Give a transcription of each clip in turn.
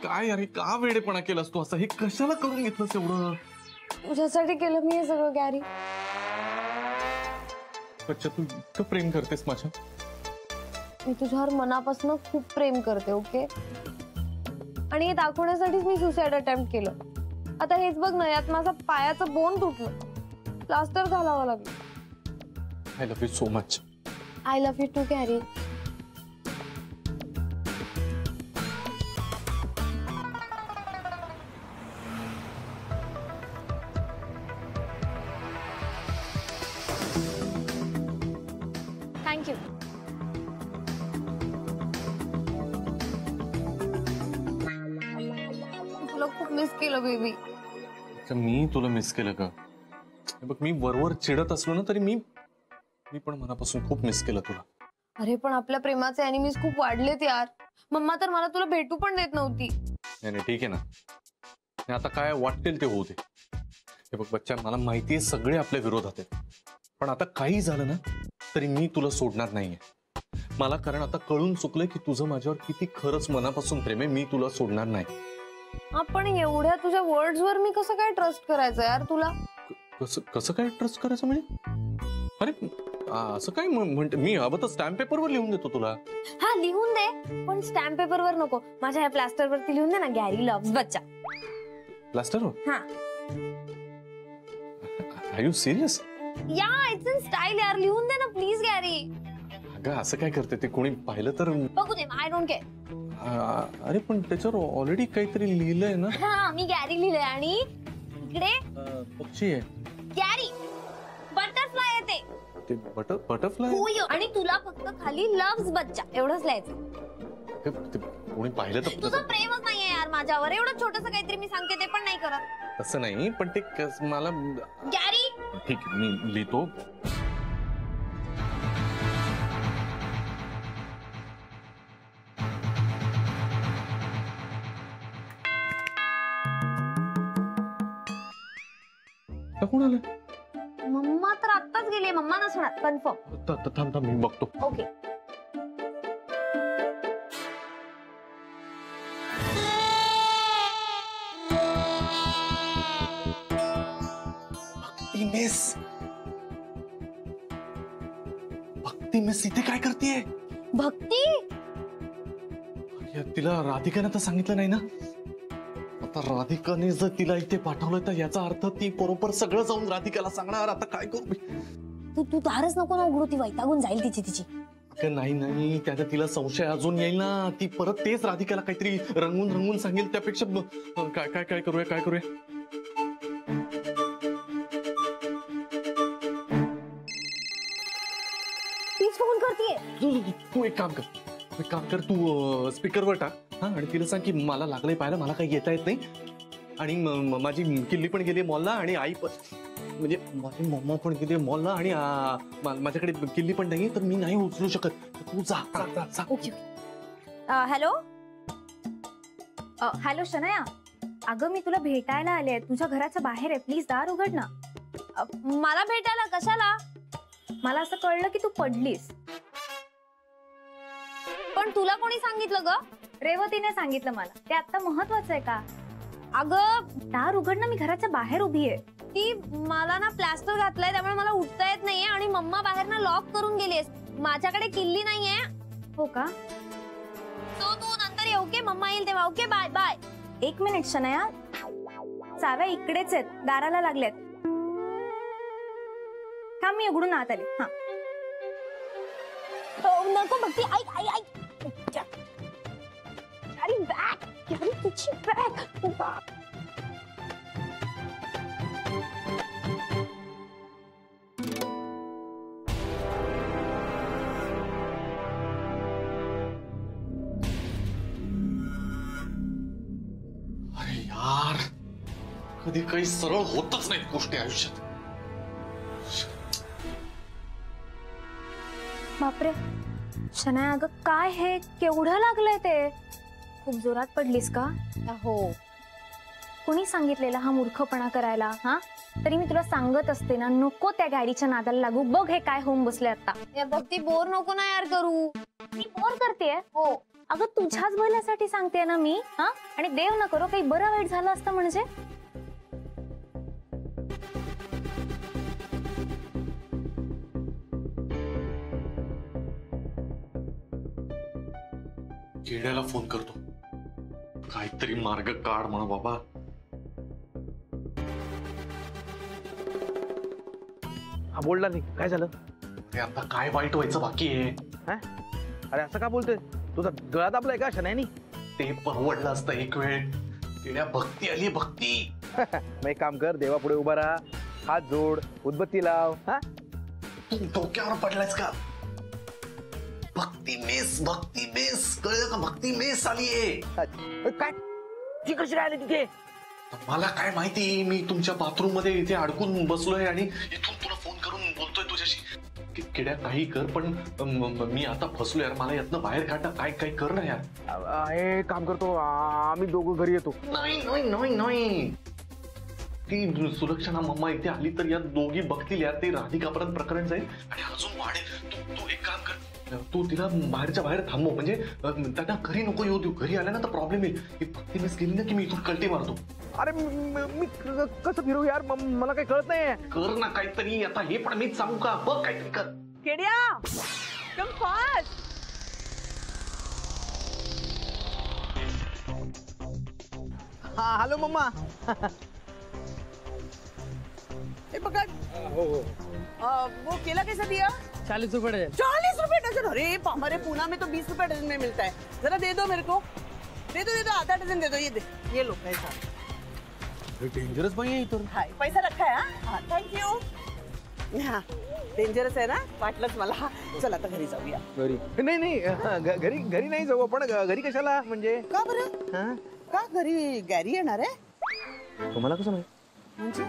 काय यार, का वेडेपणा केलास तू असं? हे कशाला करून घेतलंस एवढं? तुझ्यासाठी केलं मी हे सगळं गॅरी. बच्चा, तू इतकं प्रेम करतेस माझ्या? मी तुझ्यावर मनापासून खूप प्रेम करते, ओके? आणि हे दाखवण्यासाठीच मी सुसाइड अटेम्प्ट केलं. आता हेच बघ ना, यात माझा पायाचं बोन तुटलं, प्लास्टर घालावं लागलं. I love you so much. I love you too Gary. Thank you. तुला खूप मिस केलं बेबी. मी तुला मिस केलं का? बघ, मी वरवर चिडत असलो ना तरी मी पण मनापासून खूप मिस केलं तुला. अरे पण आपल्या प्रेमाचे एनिमीज खूप वाढलेत यार. मम्मा तर मला तुला भेटू पण देत नव्हती. नाही ठीक आहे ना, आता काय वाटेल ते होऊ दे. हे बघ बच्चा, मला माहितीये सगळे आपल्या विरोधात आहेत, पण आता काही झालं ना तरी मी तुला सोडणार नाहीये मला. कारण आता कळून चुकलंय की तुझं माझ्यावर किती खरंच मनापासून प्रेम आहे. मी तुला सोडणार नाही. आपण एवढ्या तुझ्या वर्ड्स वर मी कसं काय ट्रस्ट करायचं यार तुला? कसं काय ट्रस्ट करायचं म्हणजे? अरे असं काय म्हणते? मी हवं तर स्टॅम्प पेपरवर लिहून देतो तुला. हा लिहून दे, पण स्टॅम्प पेपरवर नको. माझ्या ह्या प्लास्टर वरती लिहून दे ना, गॅरी लव्स बच्चा. प्लास्टरवर? हा. Are you serious? Yeah, it's in style यार. लिहून दे ना प्लीज गॅरी. अगं असं काय करते? ते कोणी पाहिलं तर? बघू दे, आय डोंट केअर. अरे पण त्याच्यावर ऑलरेडी काहीतरी लिहिलंय ना. हा, मी गॅरी लिहिलंय आणि इकडे पक्षी आहे. गॅरी बटरफ्लाय आहे ते. ते बटरफ्लाय? होय, आणि तुला फक्त खाली लव्स बच्चा एवढंच लिहायचं. कोणी पाहिलं तर? तुझं प्रेमच नाहीये यार माझ्यावर. एवढं छोटंसं काहीतरी मी सांगते ते पण नाही करत. तसं नाही, पण ते मला. गॅरी ठीक आहे, मी लिहितो. कोण आलं? मम्मा तर आत्ताच गेली. मम्मा नसणार कन्फर्म. थांब मी बघतो. ओके. भक्ती मिस इथे काय करतेय? भक्ती? तिला राधिकाने तर सांगितलं नाही ना? आता राधिकाने जर तिला इथे पाठवलं तर याचा अर्थ ती बरोबर सगळं जाऊन राधिकाला सांगणार. आता काय करू मी? तू दारच नको ना उघडू. ती वैतागून जाईल तिची. नाही, त्याचा तिला संशय अजून येईल ना. ती परत तेच राधिकाला काहीतरी रंगून सांगेल. त्यापेक्षा काय करूया? तीच फोन करतेय. तू एक काम कर, तू स्पीकरवर टाक. हा, आणि तिला सांग की मला लागलंय पाहायला, मला काही येता येत नाही. आणि माझी किल्ली पण गेली मॉलला, आणि आई पण, म्हणजे माझी मम्मा पण गेली मॉलला, आणि माझ्याकडे किल्ली पण नाही, तर मी नाही उचलू शकत. तू जा. ओके. हॅलो शनाया, अगं मी तुला भेटायला आले. तुझ्या घराच्या बाहेर आहे, प्लीज दार उघड ना. मला भेटायला कशाला? मला असं कळलं की तू पडलीस. पण तुला कोणी सांगितलं ग? रेवतीने सांगितलं मला. ते आता महत्वाचं आहे का? अगं दार उघड ना, मी घराच्या बाहेर उभी आहे. ती मला ना प्लास्टर घातलाय, त्यामुळे मला उठता येत नाहीये, आणि मम्मा बाहेर ना लॉक करून गेलीस. माझ्याकडे किल्ली नाहीये. हो का? तो तू नंतर ये, ओके? मम्मा येईल तेव्हा. Okay, bye bye. एक मिनिट शनाया, चाव्या इकडेच आहेत, दाराला लागल्यात. थांब, मी उघडून आत आले. हा. नको भक्ती, ऐक. अरे बॅग, तुझी बॅग. अरे यार, कधी काही सरळ होतच नाही गोष्टी आयुष्यात. बापरे शनाया, अगं काय हे, केवढं लागलंय ते? खूप जोरात पडलीस का? हो. कोणी सांगितलेला हा मूर्खपणा करायला? हा, तरी मी तुला सांगत असते ना, नको त्या गाडीच्या नादाला लागू. बघ हे काय होऊन बसले आता. भक्ती, बोर नको ना यार करू. मी बोर करतेय? हो. अगं तुझ्याच भल्यासाठी सांगते ना मी. हा, आणि देव न करो काही बरं वाईट झालं असतं म्हणजे. किड्याला फोन करतो, काहीतरी मार्ग काढ म्हणा बाबा. हा बोलला नाही, काय झालं? अरे आता काय वाईट व्हायचं बाकी आहे? अरे असं का बोलतोय? तुझा गळा दाबलाय का शनायनी? ते परवडलं असतं एक वेळ. किड्या भक्ती आली, भक्ती. मग एक काम कर, देवा पुढे उभा राहा, हात जोड, उदबत्ती लाव. हा, तू डोक्यावर पडलायस का? भक्ती मेस कळलं का? भक्ती मेस आलीये. काय ती कशी राहिली तिथे? मला काय माहिती, मी तुमच्या बाथरूम मध्ये इथे अडकून बसलोय आणि इथून तुला फोन करून बोलतोय तुझ्याशी. किड्या काही कर, पण मी आता फसलो यार. मला यातनं बाहेर काढता, काय काय कर ना यार. हे काम करतो, आम्ही दोघं घरी येतो. नाही ती सुलक्षणा मम्मा इथे आली तर या दोघी बघतील यार. ते राधिकापर्यंत प्रकरण जाईल आणि अजून वाढेल. तू एक काम कर, तू तिला बाहेरच्या बाहेर थांबव, म्हणजे त्यांना घरी नको येऊ देऊ. घरी आल्या ना तर प्रॉब्लेम येईल. ही भक्ती मिस केली ना की मी इथून कल्टी मारतो. अरे मी कसं फिरू यार, मला काही कळत नाही. कर ना काहीतरी. आता हे पण मीच सांगू का? बघ काहीतरी कर. Kedia, come fast. हा, हॅलो मम्मा. ए पकड़. वो केला कैसा दिया? 40 रुपए डजन। 40 रुपए डजन? अरे हमारे पूना में तो 20 रुपए डजन में मिलता है. जरा दे दो मेरे को. दे दो आधा डजन दे दो. ये लो पैसा. डेंजरस पण आहे इथं. हाय, पैसा रखा है. हाँ थँक यू. हाँ डेंजरस आहे ना, वाटलंच मला. चल आता घरी जाऊया. घरी नाही घरी नाही जाऊ आपण. घरी कशाला म्हणजे? का बरं? हा, का घरी गॅरी येणार आहे? तुम्हाला कसं म्हणजे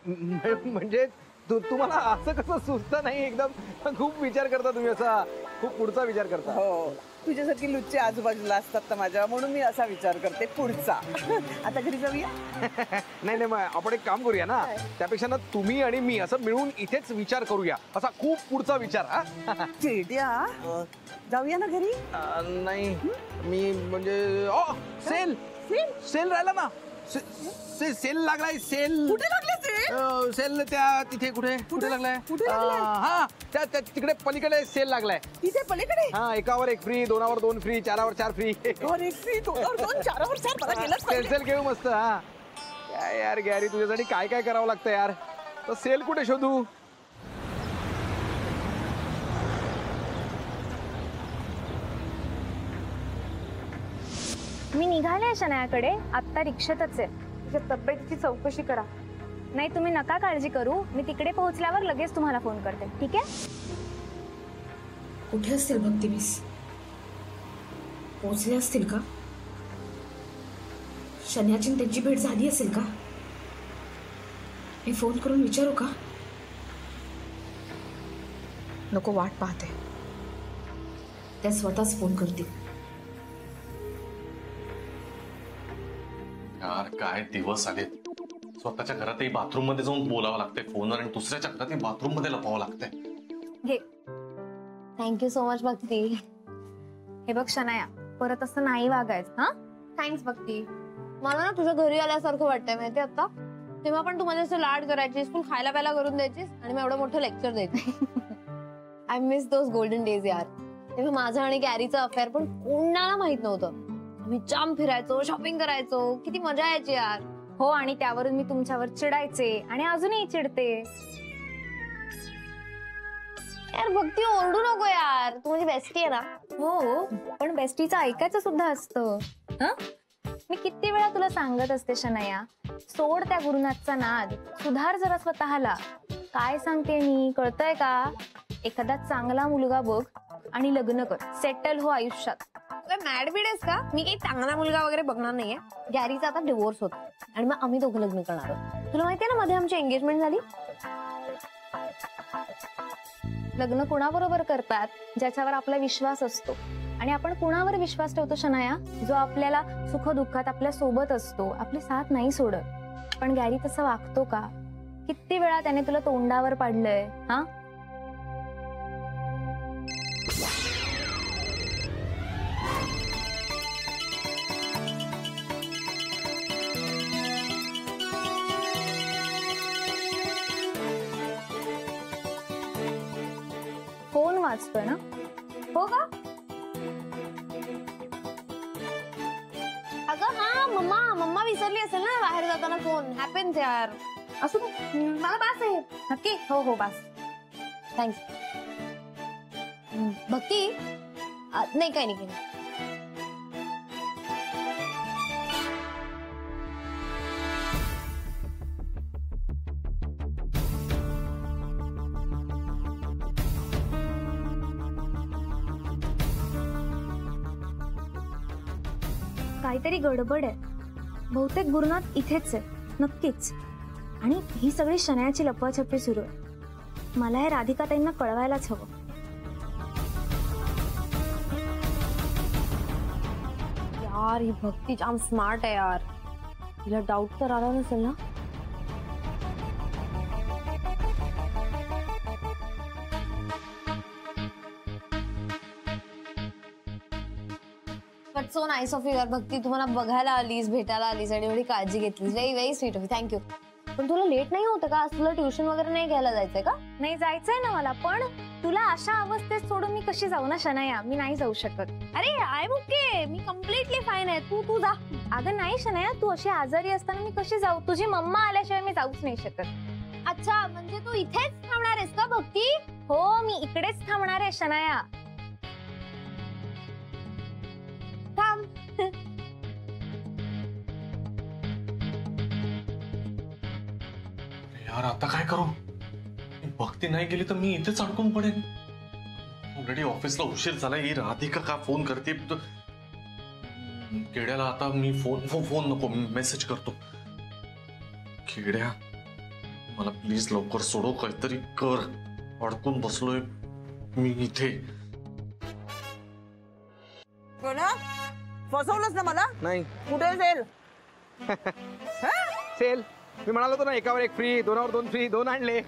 म्हणजे तुम्हाला असं कसं सुचतं नाही? एकदम खूप विचार करता तुम्ही, असा खूप पुढचा विचार करता. हो, तुझ्यासारखी लुच्चे आजूबाजूला असतात तर माझ्या, म्हणून मी असा विचार करते पुढचा. आता घरी जाऊया. नाही मग आपण एक काम करूया ना, त्यापेक्षा ना तुम्ही आणि मी असं मिळून इथेच विचार करूया, असा खूप पुढचा विचार. हा चिड्या, जाऊया ना घरी. नाही मी म्हणजे सेल सेल राहिला ना. सेल लागलाय. सेल कुठे लागले ते? सेल त्या तिथे कुठे लागलाय? हा त्या तिकडे पलीकडे सेल लागलाय. तिथे पलीकडे? हा, एकावर एक फ्री, दोनावर दोन फ्री, चारावर चार फ्री. एकावर एक फ्री, दोनावर दोन, चारावर चार. मला गेलंच सेल सेल घेऊ मस्त. हा काय यार गॅरी, तुझ्यासाठी काय काय करावं लागतं यार. तर सेल कुठे शोधू? मी निघाले शनायाकडे, आत्ता रिक्षेतच आहे. तुझ्या तब्येतीची चौकशी करा. नाही तुम्ही नका काळजी करू, मी तिकडे पोहोचल्यावर लगेच तुम्हाला फोन करते, ठीक आहे? कुठे असतील भक्ती मिस? पोहोचले असतील का? शन्याची त्यांची भेट झाली असेल का? मी फोन करून विचारू का? नको, वाट पाहते. त्या स्वतःच फोन करतील. यार काय दिवस आलेत. स्वतःच्या घरातही बाथरूम मध्ये जाऊन बोलावं लागतंय फोनवर, आणि दुसऱ्याच्या घरातही बाथरूम मध्ये लपावं लागतंय. घे. थँक्यू सो मच भक्ती. हे बघ शनाया, परत असं नाही वागायचं. हा, थँक्स भक्ती. मला ना तुझ्या घरी आल्यासारखं वाटतंय माहिती. आता तेव्हा पण तू माझे असं लाड करायचीस, फुल खायला प्यायला करून द्यायचीस आणि मी एवढं मोठं लेक्चर द्यायची. I miss those golden days यार. तेव्हा माझं आणि गॅरीचं अफेअर पण कोणाला माहित नव्हतं. आम्ही जाम फिरायचो, शॉपिंग करायचो, किती मजा यायची यार. हो, आणि त्यावरून मी तुमच्यावर चिडायचे आणि अजूनही चिडते. यार भक्ती, ओरडू नको यार. तू माझी बेस्टी आहे ना. हो, पण बेस्टीचं ऐकायचं सुद्धा असतं. मी किती वेळा तुला सांगत असते शनाया, सोड त्या गुरुनाथचा नाद, सुधार जरा स्वतःला. काय सांगते मी, कळतंय का? एखादा चांगला मुलगा बघ आणि लग्न कर, सेटल हो आयुष्यात. काय मॅड बीड आहेस का? मी काही चांगला मुलगा वगैरे बघणार नाहीये. गॅरीचा आता डिवोर्स होतो आणि मग आम्ही दोघं लग्न करणार आहोत. तुला माहितीये ना, मध्ये आमची एंगेजमेंट झाली. लग्न कुणाबरोबर करतात? ज्याच्यावर आपला विश्वास असतो. आणि आपण कुणावर विश्वास ठेवतो शनाया? जो आपल्याला सुख दुःखात आपल्या सोबत असतो, आपली साथ नाही सोडत. पण गॅरी तसं वागतो का? किती वेळा त्याने तुला तोंडावर पाडलंय. हा, वाचतोय ना? हो का? अगं हा मम्मा विसरली असेल ना बाहेर जाताना फोन. हॅपन्स यार. असं मला बास आहे. नक्की? हो हो बास. थँक्स. भक्ती नाही काही नाही. काहीतरी गडबड आहे. बहुतेक गुरुनाथ इथेच आहे नक्कीच. आणि ही सगळी शनायाची लपवाछपवी सुरू आहे. मला हे राधिकाताईंना कळवायलाच हवं. यार ही भक्ती जाम स्मार्ट आहे यार. तिला डाऊट तर आला नसेल ना? But so nice of you यार भक्ती. तुम्हाला बघायला आलीस, भेटायला आलीस आणि एवढी काळजी घेतलीस. Very very sweet of you. Thank you. पण तुला लेट नाही होतं का? आज तुला ट्युशन वगैरे नाही घ्यायला जायचंय का? नाही जायचंय ना मला, पण तुला अशा अवस्थेत सोडून मी कशी जाऊ ना शनाया? मी नाही जाऊ शकत. अरे आय एम ओके. मी कम्प्लिटली फाईन आहे. तू जा. अगं नाही शनाया, तू अशी आजारी असताना मी कशी जाऊ? तुझी मम्मा आल्याशिवाय मी जाऊच नाही शकत. अच्छा म्हणजे तू इथेच थांबणार आहेस का भक्ती? हो मी इकडेच थांबणार आहे शनाया. थांब. यार आता काय करू? भक्ती नाही गेली तर मी इथेच अडकून पडेन. ऑलरेडी ऑफिसला उशीर झाला. ही राधिका का फोन करते? केड्याला आता मी फोन नको, मेसेज करतो. केड्या मला प्लीज लवकर सोडव, काहीतरी कर. अडकून बसलोय मी इथे. फसवलंच ना मला? नाही कुठे सेल? सेल मी म्हणालो होतो ना, एकावर एक फ्री, दोनावर दोन फ्री, 2 आणले.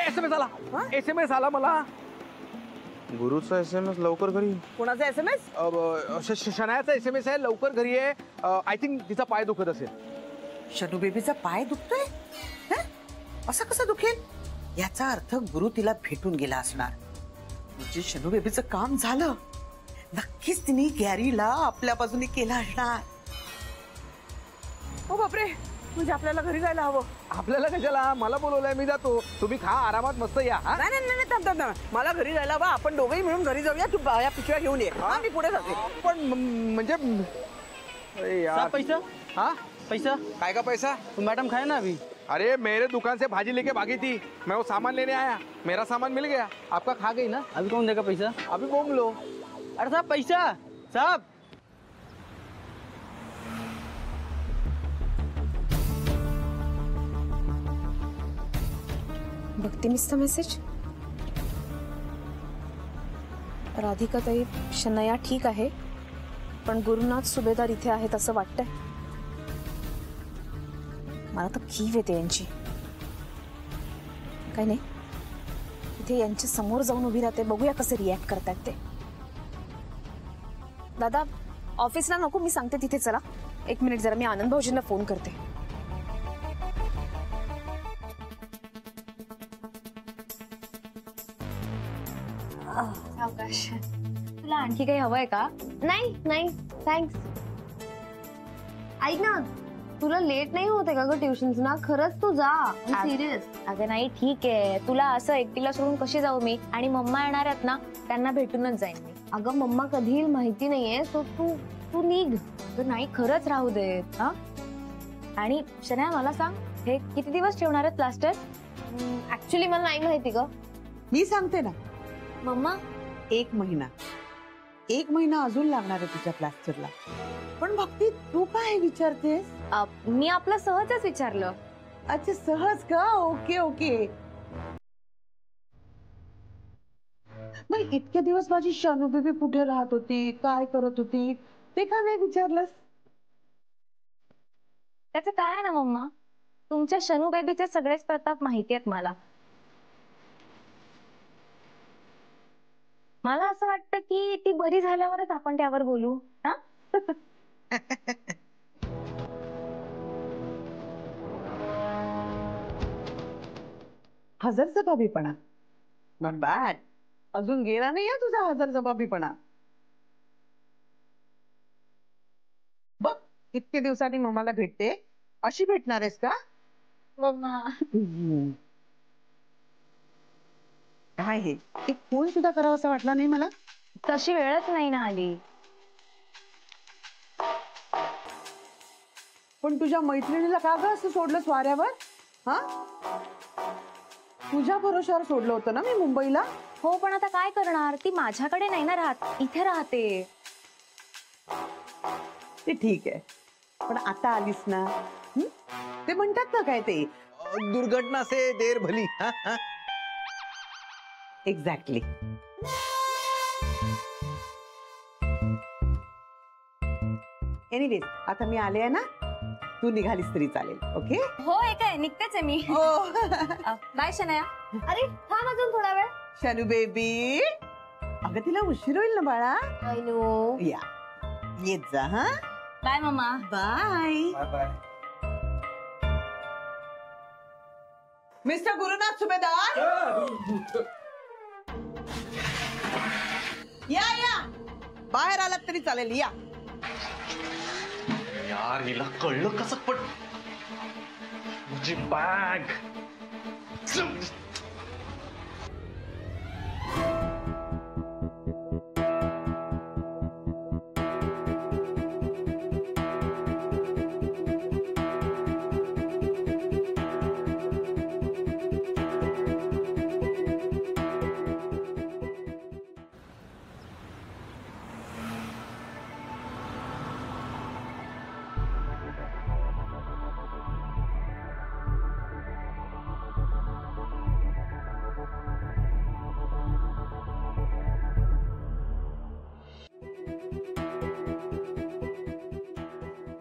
SMS आला. SMS आला मला. गुरुचा SMS लवकर घरी. कोणाचा SMS? शनायाचा SMS आहे, लवकर घरी आहे. आय थिंक तिचा पाय दुखत असेल. शनू बेबीचा पाय दुखतोय? असं कसं दुखेल? याचा अर्थ गुरु तिला भेटून गेला असणार. म्हणजे शनू बेबीचं काम झालं. नक्कीच तिने गॅरीला आपल्या बाजूने केला असणार. ओ बापरे, म्हणजे आपल्याला घरी जायला हवं. आपल्याला कशाला? मला बोलवलंय, मी जातो. तुम्ही खा आरामात, मस्त या. हा? नाही नाही नाही थांब थांब थांब. मला घरी जायला हवं. आपण दोघंही मिळून घरी जाऊया. तू या पिशव्या घेऊन ये. हा मी पुढे जाते. पण म्हणजे अरे यार. पैसा? हाँ पैसा? काय का पैसा? तो मैडम खाए ना अभी. अरे मेरे दुकान से भाजी लेके भागी थी. मैं वो सामान लेने आया, मेरा सामान मिल गया. आपका खा गई ना? अभी कौन देगा पैसा? अभी बोम लो. अरे साहब पैसा साहब. भक्ती मिसचा मेसेज. राधिकाताई, शनया ठीक आहे, पण गुरुनाथ सुभेदार इथे आहेत असं वाटतंय. मला तर कीव येते यांची. काय नाही, इथे यांच्या समोर जाऊन उभी राहते, बघूया कसे रिॲक्ट करतात ते. दादा ऑफिसला नको, मी सांगते तिथे चला. 1 मिनिट जरा, मी आनंद भाऊजींना फोन करते. सावकाश. तुला आणखी काही हवंय का? नाही नाही थँक्स. ऐक ना, तुला लेट नाही होते का ग ट्युशन ना? खरंच तू जा. सिरियस. अगं नाही ठीक आहे. तुला असं एकटीला सोडून कशी जाऊ मी? आणि मम्मा येणार आहेत ना, त्यांना भेटूनच जाईन मी. अगं मम्मा कधी येईल माहिती नाहीये, सो तू तू निघ. तर नाही खरंच राहू देत. हा आणि शनाया मला सांग, हे किती दिवस ठेवणार आहेत प्लास्टर? ऍक्च्युली मला नाही माहिती ग. मी सांगते ना, मम्मा 1 महिना. 1 महिना अजून लागणार आहे तुझ्या प्लास्टरला. पण भक्ती तू काय विचारतेस? मी आपलं सहजच विचारलं. अच्छा सहज का? Okay okay. मग इतके दिवस माझी शानू बेबी कुठे राहत होती, काय करत होती, ते का नाही विचारलंस? त्याचं काय आहे ना मम्मा, तुमच्या शनू बेबीचे सगळेच प्रताप माहिती आहेत मला. मला असं वाटतं की ती बरी झाल्यावरच आपण त्यावर बोलू. हा हजरजबाबीपणा नॉट बॅड. अजून गेला नाही हा तुझा हजरजबाबीपणा. बघ किती दिवसांनी मम्माला भेटते, अशी भेटणार आहेस का? मम्मा काय हे एक फोन सुद्धा करावा असं वाटला नाही मला. तशी वेळच नाही ना आली. पण तुझ्या मैत्रिणीला का ग असं सोडलं स्वाऱ्यावर? हा, तुझ्या भरोशावर सोडलं होतं ना मी मुंबईला. हो पण आता काय करणार, ती माझ्याकडे नाही ना राहत, इथे राहते. ते ठीक आहे, पण आता आलीस ना. ते म्हणतात ना काय ते, दुर्घटना से देर भली. हा, हा. एक्झॅक्टली. एनिवेज आता मी आले आहे ना, तू निघालीस तरी चालेल. ओके. हो हे काय निघतेच आहे मी. बाय शनाया. अरे थांब अजून थोडा वेळ. शनू बेबी, अगं तिला उशीर होईल ना बाळा. I know. या येत जा. हा बाय मम्मा. बाय. मिस्टर गुरुनाथ सुभेदार, या या, बाहेर आलात तरी चालेल. या. यार हिला कळलं कसं पण माझी बॅग.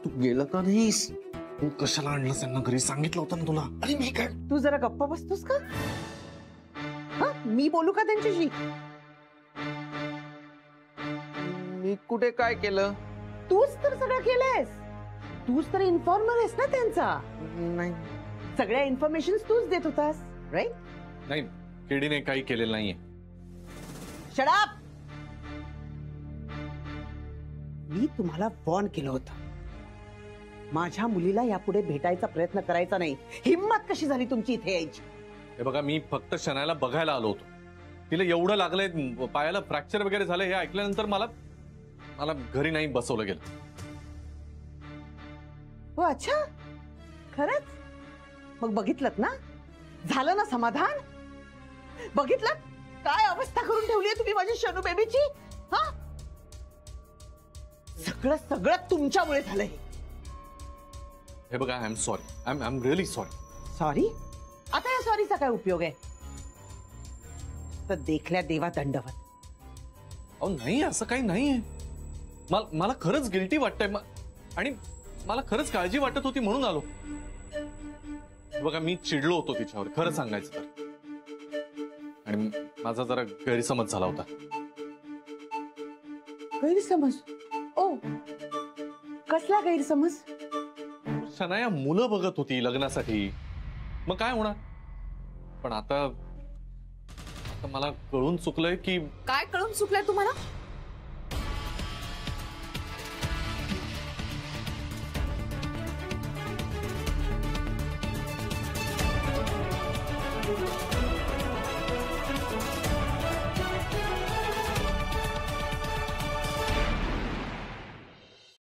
तू गेलं का नाहीस? तू कशाला आणलंस त्यांना घरी? सांगितलं होतं ना तुला. अरे मी काय, तू जरा गप्पा बसतोस का? हा, मी बोलू का त्यांच्याशी? मी कुठे काय केलं? तूच तर सगळं केलंयस. तूच तर इन्फॉर्मर आहेस ना त्यांचा. नाही सगळ्या इन्फॉर्मेशन तूच देत होतास, राईट? नाही, केडीने काही केलेलं नाहीये. Shut up. मी तुम्हाला वॉर्न केलं होतं, माझ्या मुलीला यापुढे भेटायचा प्रयत्न करायचा नाही. हिम्मत कशी झाली तुमची इथे यायची? हे बघा, मी फक्त शनायला बघायला आलो होतो. तिला एवढं लागलंय, पायाला फ्रॅक्चर वगैरे झालं, हे ऐकल्यानंतर मला घरी नाही बसवलं गेलं. हो अच्छा, खरंच? मग बघितलत ना, झालं ना समाधान? बघितलं काय अवस्था करून ठेवली तुम्ही माझी शनू बेबीची? हा, सगळं सगळं तुमच्यामुळे झालंय. हे बघा, I am sorry. I am really sorry. Sorry? आता या सॉरीचा काय उपयोग आहे? तर देखल्या देवा दंडवत. अहो नाही, असं काही नाहीये. मला खरंच गिल्टी वाटतंय आणि मला खरंच काळजी वाटत होती म्हणून आलो. बघा, मी चिडलो होतो तिच्यावर, खरं सांगायचं तर. आणि माझा जरा गैरसमज झाला होता. गैरसमज? ओ, कसला गैरसमज? शनाया मुलं बघत होती लग्नासाठी, मग काय होणार. पण आता मला कळून चुकलंय की. काय कळून चुकलंय तुम्हाला?